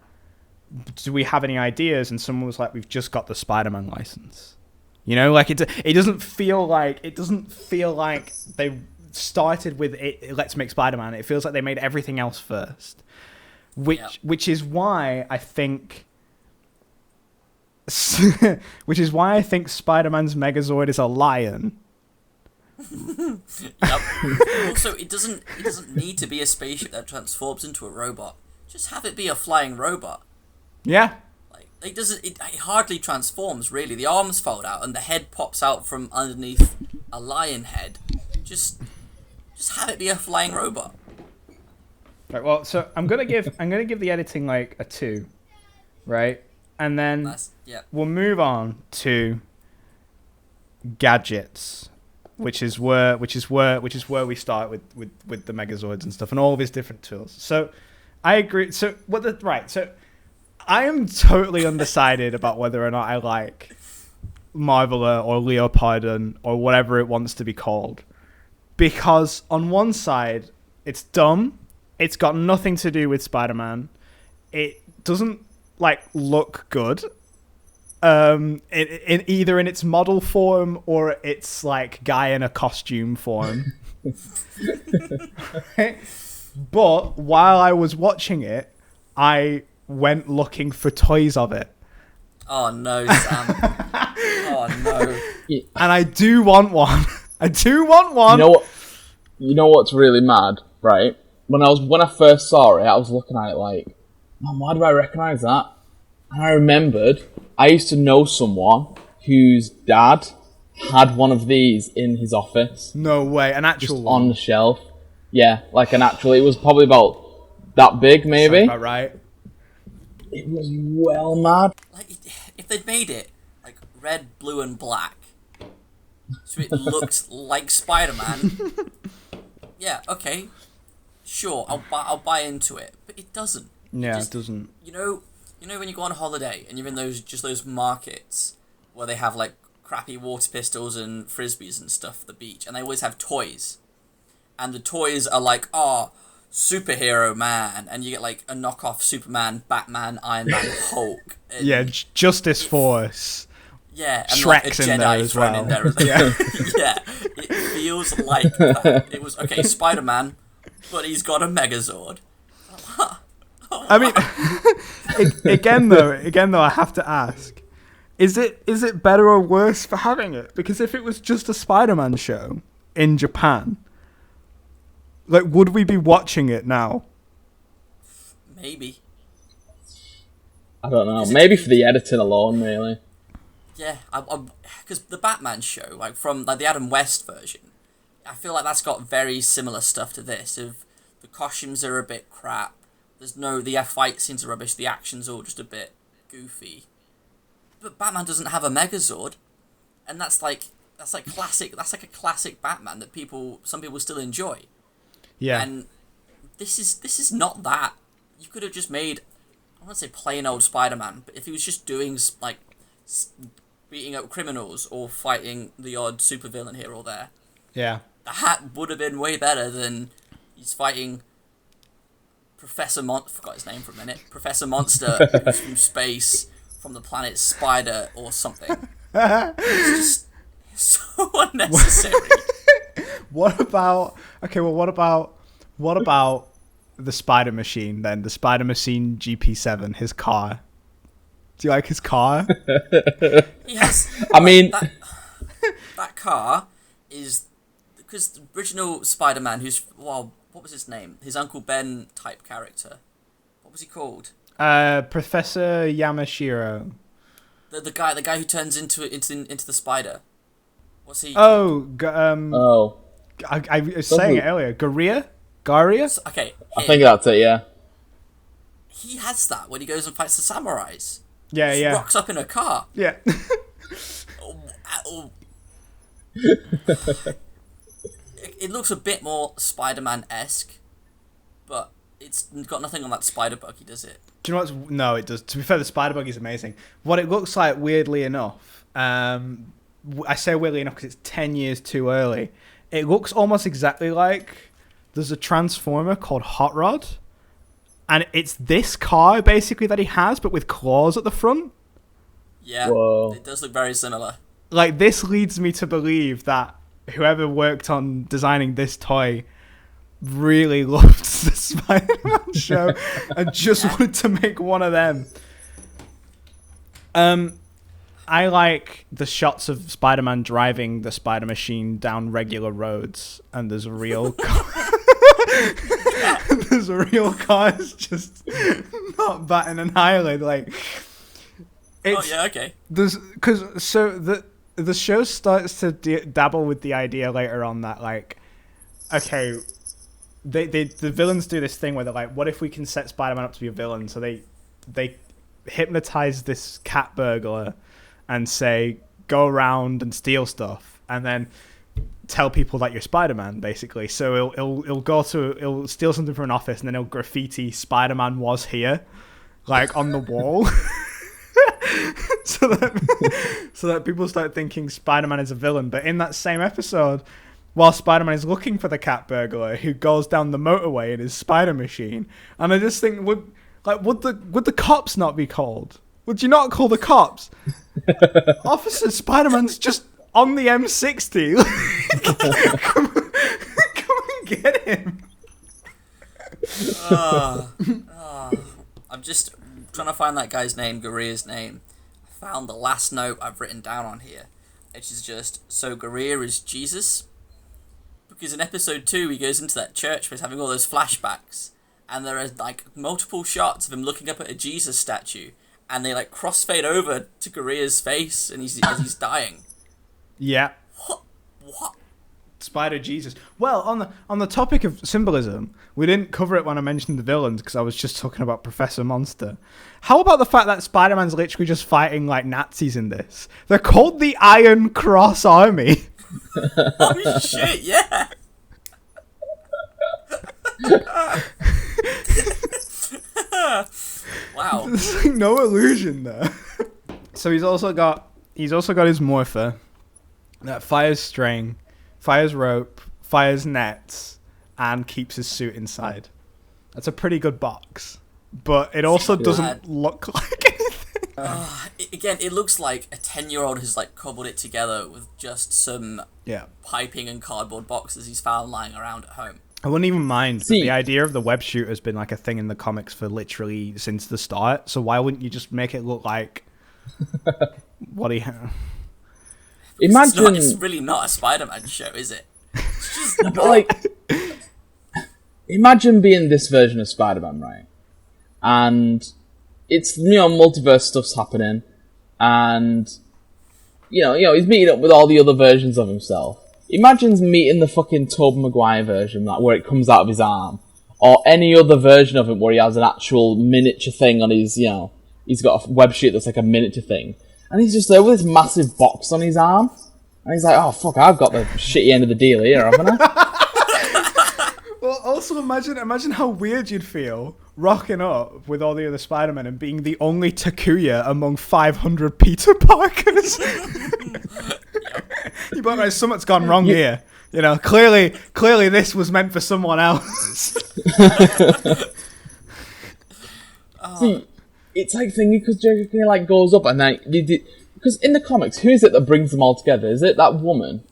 Do we have any ideas? And someone was like, we've just got the Spider-Man license. You know, like it doesn't feel like they started with it. Let's make Spider-Man. It feels like they made everything else first, which is why I think. Which is why I think Spider-Man's Megazord is a lion. Yep. Also, it doesn't need to be a spaceship that transforms into a robot. Just have it be a flying robot. Yeah. Like it hardly transforms really. The arms fold out and the head pops out from underneath a lion head. Just have it be a flying robot. Right. Well, so I'm gonna give the editing like a 2, right? And then we'll move on to gadgets, which is where we start with the Megazords and stuff and all of his different tools. So I agree. So So I am totally undecided about whether or not I like Marveler or Leopardon or whatever it wants to be called, because on one side it's dumb. It's got nothing to do with Spider-Man. It doesn't like look good. In either in its model form or its like guy in a costume form. But while I was watching it, I went looking for toys of it. Oh no, Sam. Oh no. And I do want one. I do want one. You know what's really mad, right? When I first saw it, I was looking at it like, man, why do I recognise that? And I remembered I used to know someone whose dad had one of these in his office. No way, an actual one? On the shelf. Yeah, like an actual. It was probably about that big, maybe. Sounds about right. It was well mad. Like, if they'd made it like red, blue, and black, so it looked like Spider-Man. Yeah, okay, sure, I'll buy into it, but it doesn't. Yeah, it doesn't. You know when you go on holiday and you're in those markets where they have like crappy water pistols and frisbees and stuff at the beach, and they always have toys, and the toys are like, superhero man, and you get like a knockoff Superman, Batman, Iron Man, Hulk. Yeah, Justice Force. Yeah, and Shrek's like a in there Jedi as thrown well. in there. Yeah. Yeah, it feels like that. It was okay, Spider-Man, but he's got a Megazord. I mean, again though, I have to ask: is it better or worse for having it? Because if it was just a Spider-Man show in Japan, like, would we be watching it now? Maybe. I don't know. Maybe for the editing alone, really. Yeah, because the Batman show, like from like the Adam West version, I feel like that's got very similar stuff to this. Of the costumes are a bit crap. The fight scenes are rubbish. The action's all just a bit goofy. But Batman doesn't have a Megazord, and that's like classic. That's like a classic Batman that some people still enjoy. Yeah. And this is not that. You could have just made, I don't want to say plain old Spider-Man, but if he was just doing like beating up criminals or fighting the odd supervillain here or there, Yeah. that would have been way better than he's fighting forgot his name for a minute. Professor Monster, who's from space, from the planet Spider or something. It's just so unnecessary. What about the Spider Machine, then the Spider Machine GP7, his car. Do you like his car? He has. I mean, that car is because the original Spider-Man, what was his name? His Uncle Ben type character. What was he called? Professor Yamashiro. The guy who turns into the spider. What's he? Oh, I was saying it earlier. Garia? Okay. I think that's it. Yeah. He has that when he goes and fights the samurais. Yeah, He yeah. rocks up in a car. Yeah. It looks a bit more Spider-Man-esque, but it's got nothing on that spider buggy, does it? Do you know what's... No, it does. To be fair, the spider buggy is amazing. What it looks like, weirdly enough, I say weirdly enough because it's 10 years too early. It looks almost exactly like there's a Transformer called Hot Rod, and it's this car, basically, that he has, but with claws at the front. Yeah, Whoa. It does look very similar. Like, this leads me to believe that whoever worked on designing this toy really loved the Spider-Man show and just wanted to make one of them. I like the shots of Spider-Man driving the Spider Machine down regular roads, and there's real there's real cars just not batting an eyelid. Like, it's, okay. The show starts to dabble with the idea later on that, like, okay, the villains do this thing where they're like, what if we can set Spider-Man up to be a villain? So they hypnotize this cat burglar and say, go around and steal stuff, and then tell people that you're Spider-Man, basically. So he'll steal something from an office, and then he'll graffiti "Spider-Man was here," like, on the wall. so that people start thinking Spider-Man is a villain. But in that same episode, while Spider-Man is looking for the cat burglar who goes down the motorway in his spider machine, and I just think, would the cops not be called? Would you not call the cops? Officer, Spider-Man's just on the M60. come and get him. I'm just trying to find that guy's name, Garia's name. I found the last note I've written down on here, which is just, so Garia is Jesus? Because in episode 2, he goes into that church where he's having all those flashbacks, and there are, like, multiple shots of him looking up at a Jesus statue, and they, like, crossfade over to Garia's face, and as he's dying. Yeah. What? Spider Jesus. Well, on the topic of symbolism, we didn't cover it when I mentioned the villains because I was just talking about Professor Monster. How about the fact that Spider-Man's literally just fighting like Nazis in this? They're called the Iron Cross Army. Oh shit, yeah. Wow. There's like no illusion there. So he's also got his morpher that fires string, fires rope, fires nets, and keeps his suit inside. That's a pretty good box. But it also doesn't look like anything. Again, it looks like a 10-year-old has like cobbled it together with just some piping and cardboard boxes he's found lying around at home. I wouldn't even mind, but the idea of the web shoot has been like a thing in the comics for literally since the start. So why wouldn't you just make it look like what he has? Imagine it's really not a Spider-Man show, is it? It's just but like, imagine being this version of Spider-Man, right? And it's, multiverse stuff's happening, and he's meeting up with all the other versions of himself. Imagine meeting the fucking Tobey Maguire version, like where it comes out of his arm, or any other version of him where he has an actual miniature thing on his, he's got a web shoot that's like a miniature thing, and he's just there with this massive box on his arm, and he's like, oh fuck, I've got the shitty end of the deal here, haven't I? Well, also imagine how weird you'd feel rocking up with all the other Spider-Men and being the only Takuya among 500 Peter Parkers. You might know something's gone wrong here. Clearly this was meant for someone else. See, it's like thingy because JJK like goes up and then because in the comics, who is it that brings them all together? Is it that woman?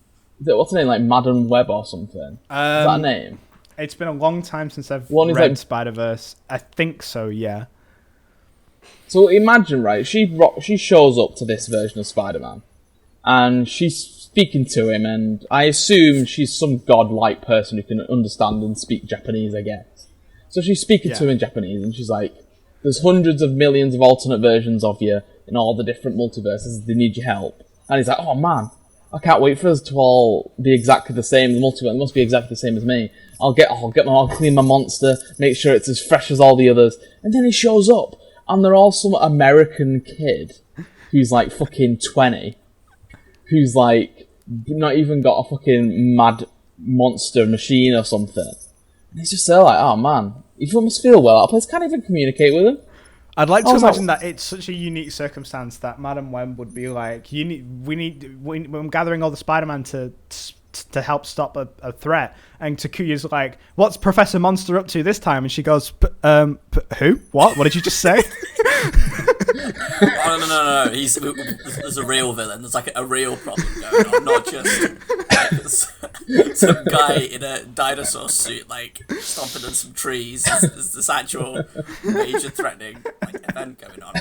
Is it what's her name, like Madam Web or something? Is that her name? It's been a long time since I've One is read like, Spider-Verse. I think so, yeah. So imagine, right? She shows up to this version of Spider-Man, and she's speaking to him, and I assume she's some godlike person who can understand and speak Japanese, I guess. So she's speaking to him in Japanese, and she's like, "There's hundreds of millions of alternate versions of you in all the different multiverses. They need your help." And he's like, "Oh man, I can't wait for us to all be exactly the same. The multiverse must be exactly the same as me. I'll clean my monster, make sure it's as fresh as all the others." And then he shows up, and they're all some American kid who's like fucking 20, who's like not even got a fucking mad monster machine or something. And he's just there like, "Oh man, he must feel well. That place can't even communicate with him." I'd like to imagine that it's such a unique circumstance that Madam Web would be like, I'm gathering all the Spider-Man to help stop a threat, and Takuya's like, "What's Professor Monster up to this time?" And she goes, "Who? What did you just say?" Oh, no. There's a real villain. There's like a real problem going on, not just like, some guy in a dinosaur suit like stomping on some trees. There's this actual major threatening like event going on.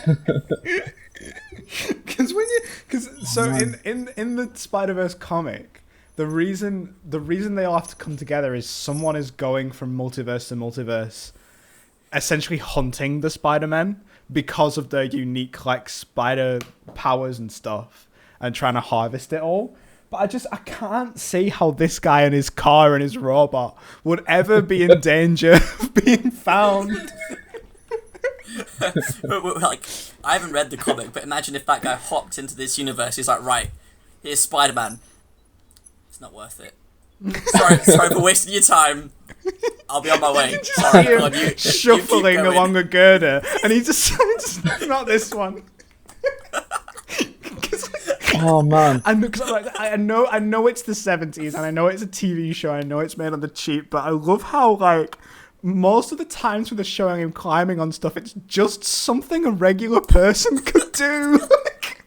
In the Spider-Verse comic, the reason they all have to come together is someone is going from multiverse to multiverse, essentially hunting the Spider-Men because of their unique like spider powers and stuff, and trying to harvest it all. But I can't see how this guy and his car and his robot would ever be in danger of being found. Like, I haven't read the comic, but imagine if that guy hopped into this universe. He's like, "Right, here's Spider-Man. It's not worth it. Sorry for wasting your time. I'll be on my way. Sorry, Him shuffling along a girder, and he just not this one." Oh man! I know it's the 70s, and I know it's a TV show. I know it's made on the cheap, but I love how like most of the times when they're showing him climbing on stuff, it's just something a regular person could do, like,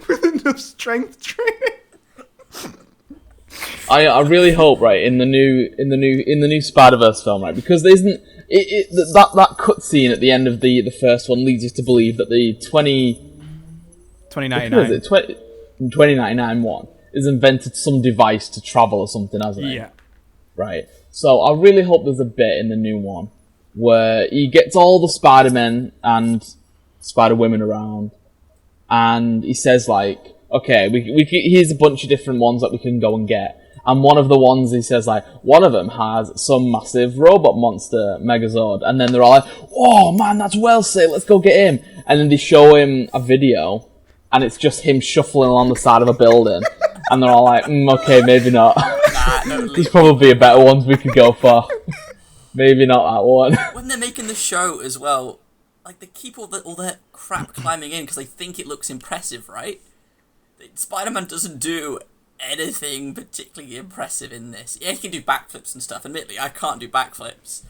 with enough strength training. I really hope, right, in the new Spider-Verse film, right, because there isn't that cutscene at the end of the first one leads you to believe that the 2099 one has invented some device to travel or something, hasn't it? Yeah. Right. So I really hope there's a bit in the new one where he gets all the Spider-Men and Spider-Women around, and he says like, "Okay, here's a bunch of different ones that we can go and get." And one of the ones, he says, like, one of them has some massive robot monster Megazord. And then they're all like, "Oh, man, that's well said. Let's go get him." And then they show him a video, and it's just him shuffling along the side of a building. And they're all like, "Okay, maybe not. There's probably a better ones we could go for. Maybe not that one." When they're making the show as well, like, they keep all that crap climbing in because they think it looks impressive, right? Spider-Man doesn't do anything particularly impressive in this. Yeah, he can do backflips and stuff. Admittedly, I can't do backflips,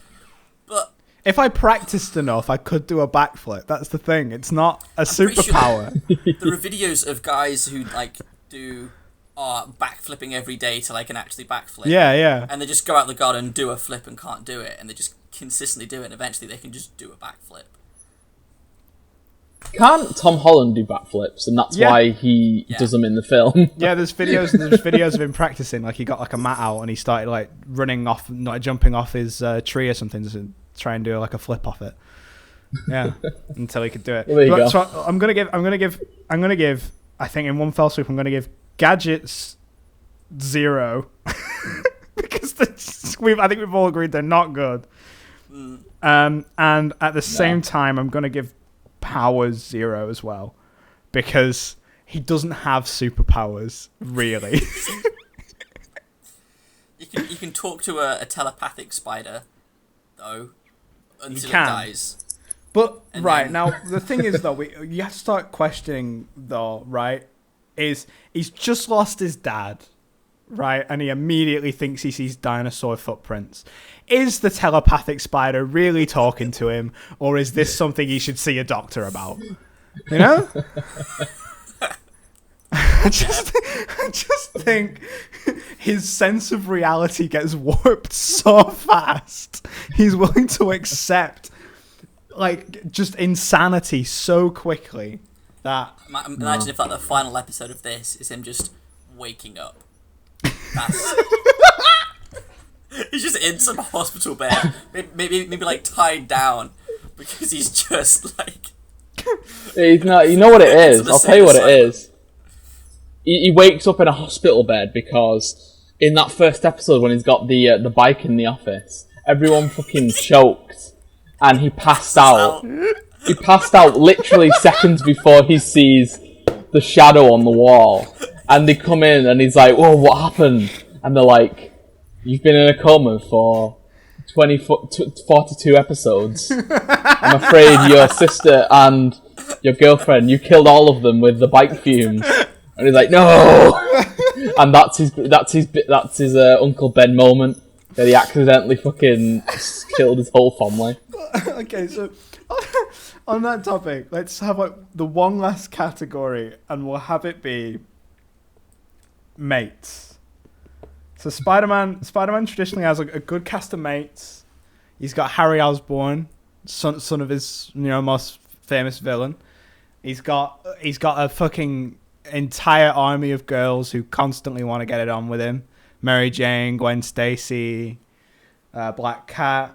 but if I practiced enough, I could do a backflip. That's the thing. It's not a superpower. Sure there are videos of guys who like do backflipping every day till they can actually backflip. Yeah. And they just go out the garden and do a flip and can't do it, and they just consistently do it, and eventually they can just do a backflip. Can't Tom Holland do backflips, and that's why he does them in the film? Yeah, there's videos of him practicing. Like, he got like a mat out and he started like running off, like jumping off his tree or something to try and do like a flip off it. Yeah, until he could do it. Well, there you go. So I'm gonna give. I think in one fell swoop, I'm gonna give gadgets 0 because I think we've all agreed they're not good. And at the same time, I'm gonna give powers 0 as well, because he doesn't have superpowers really. You can talk to a telepathic spider though until it dies. But now the thing is though, you have to start questioning though, right? Is he's just lost his dad, right? And he immediately thinks he sees dinosaur footprints. Is the telepathic spider really talking to him, or is this something he should see a doctor about? You know? I just think his sense of reality gets warped so fast. He's willing to accept like just insanity so quickly that. Imagine if like the final episode of this is him just waking up. That's... He's just in some hospital bed, maybe like tied down, because he's just like. He's not. You know what it is? I'll tell you what it is. He wakes up in a hospital bed because in that first episode when he's got the bike in the office, everyone fucking choked and he passed out. He passed out literally seconds before he sees the shadow on the wall, and they come in and he's like, "Whoa, what happened?" And they're like, "You've been in a coma for 42 episodes. I'm afraid your sister and your girlfriend, you killed all of them with the bike fumes." And he's like, "No!" And that's his Uncle Ben moment, that he accidentally fucking killed his whole family. Okay, so on that topic, let's have like the one last category, and we'll have it be mates. So Spider-Man traditionally has a good cast of mates. He's got Harry Osborn, son of his most famous villain. He's got a fucking entire army of girls who constantly want to get it on with him. Mary Jane, Gwen Stacy, Black Cat.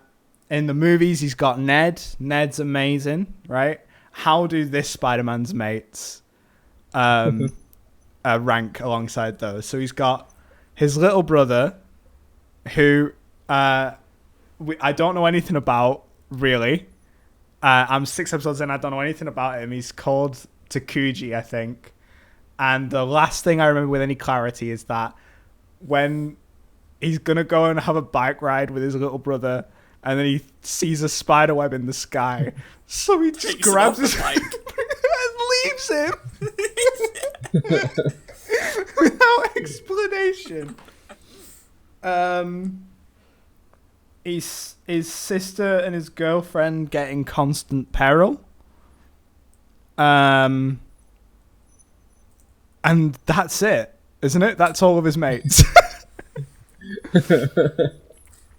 In the movies, he's got Ned. Ned's amazing, right? How do this Spider-Man's mates rank alongside those? So he's got his little brother, who I don't know anything about, really. I'm 6 episodes in, I don't know anything about him. He's called Takuya, I think. And the last thing I remember with any clarity is that when he's going to go and have a bike ride with his little brother, and then he sees a spider web in the sky, so he just grabs his bike and leaves him without explanation. His sister and his girlfriend get in constant peril. And that's it, isn't it? That's all of his mates.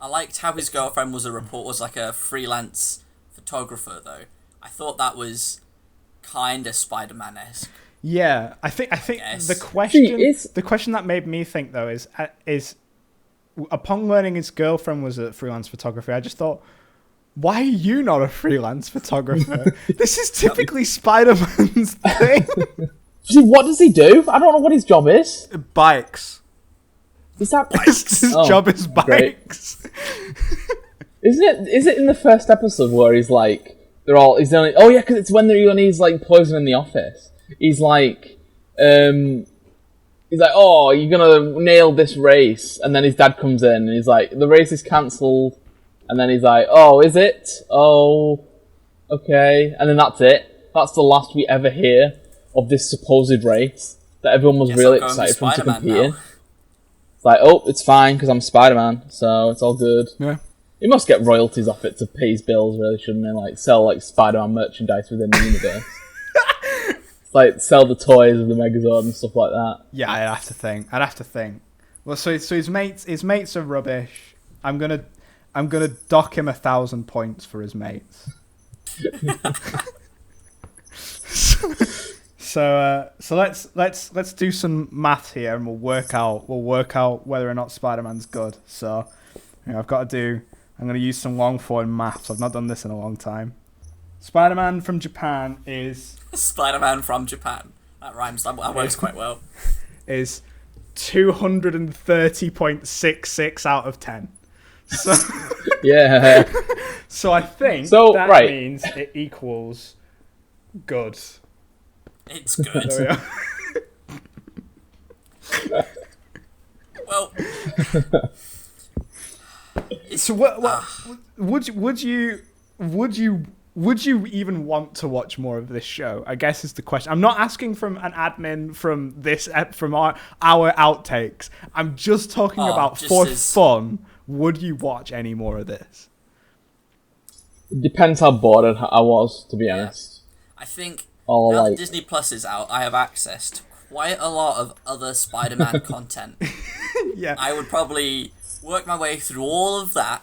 I liked how his girlfriend was like a freelance photographer, though. I thought that was kind of Spider-Man-esque. Yeah, I think Yes. the question that made me think though is upon learning his girlfriend was a freelance photographer, I just thought, why are you not a freelance photographer? This is typically Spider-Man's thing. See, what does he do? I don't know what his job is. Bikes. Is that His job is bikes. Is it in the first episode where he's like, he's only, oh yeah, because it's when he's like poison in the office. He's like, oh, you're gonna nail this race, and then his dad comes in and he's like, the race is cancelled, and then he's like, oh, is it? Oh, okay, and then that's it. That's the last we ever hear of this supposed race that everyone was really excited for him to compete in. It's like, oh, it's fine because I'm Spider-Man, so it's all good. Yeah. He must get royalties off it to pay his bills, really, shouldn't he? Like, sell, like, Spider-Man merchandise within the universe. Like, sell the toys of the Megazord and stuff like that. Yeah, I'd have to think. Well, so his mates are rubbish. I'm gonna dock him 1,000 points for his mates. So let's do some math here, and we'll work out whether or not Spider-Man's good. So I'm going to use some long form maths. I've not done this in a long time. Spider-Man from Japan is Spider-Man from Japan. That rhymes. That works quite well. Is 230.66 out of 10. So yeah. So I think means it equals good. It's good. Well, so what would you even want to watch more of this show? I guess is the question. I'm not asking from an admin from our outtakes. I'm just talking about for fun. Would you watch any more of this? It depends how bored I was, to be honest. I think now that Disney Plus is out, I have access to quite a lot of other Spider-Man content. Yeah. I would probably work my way through all of that,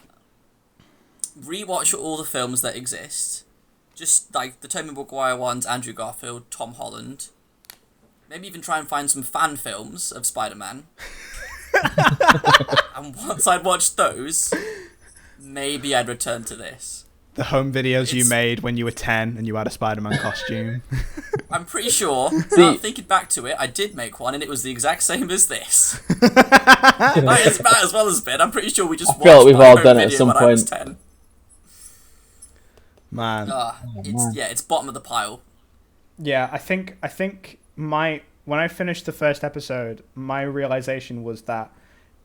rewatch all the films that exist, just like the Tobey Maguire ones, Andrew Garfield, Tom Holland. Maybe even try and find some fan films of Spider-Man. And once I'd watched those, maybe I'd return to this. The home videos you made when you were 10 and you had a Spider-Man costume. I'm pretty sure, thinking back to it, I did make one and it was the exact same as this. Might as well as been. I'm pretty sure we just watched like we've my all home done it at video some when I was point. 10. Man. It's bottom of the pile. Yeah, I think when I finished the first episode, my realization was that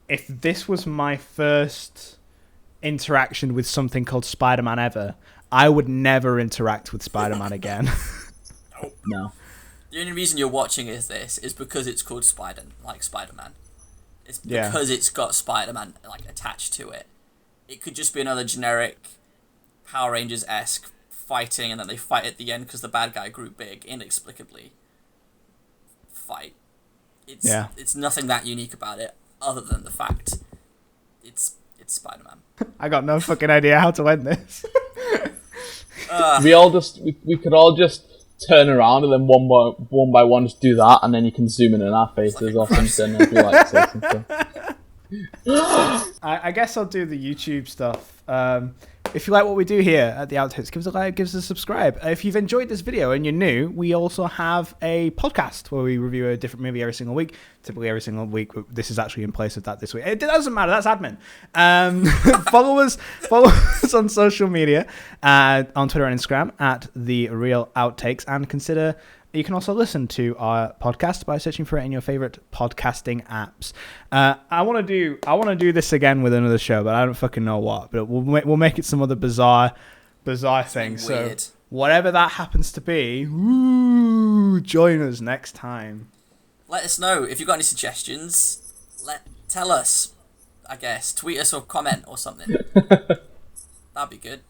if this was my first interaction with something called Spider-Man ever, I would never interact with Spider-Man again. No. The only reason you're watching this is because it's called Spider-Man. It's because it's got Spider-Man attached to it. It could just be another generic Power Rangers-esque fighting, and then they fight at the end because the bad guy grew big inexplicably. Fight. It's nothing that unique about it, other than the fact it's Spider-Man. I got no fucking idea how to end this. We could all just turn around and then one by one just do that, and then you can zoom in our faces or something if you like to say something. I guess I'll do the YouTube stuff. If you like what we do here at the Outtakes, give us a like, give us a subscribe. If you've enjoyed this video and you're new, we also have a podcast where we review a different movie every single week. Typically every single week. This is actually in place of that this week. It doesn't matter. That's admin. Follow us on social media, on Twitter and Instagram at The Real Outtakes, and consider. You can also listen to our podcast by searching for it in your favorite podcasting apps. I want to do this again with another show, but I don't fucking know what. But we'll make it some other bizarre thing. So whatever that happens to be, join us next time. Let us know if you've got any suggestions. Tell us. I guess tweet us or comment or something. That'd be good.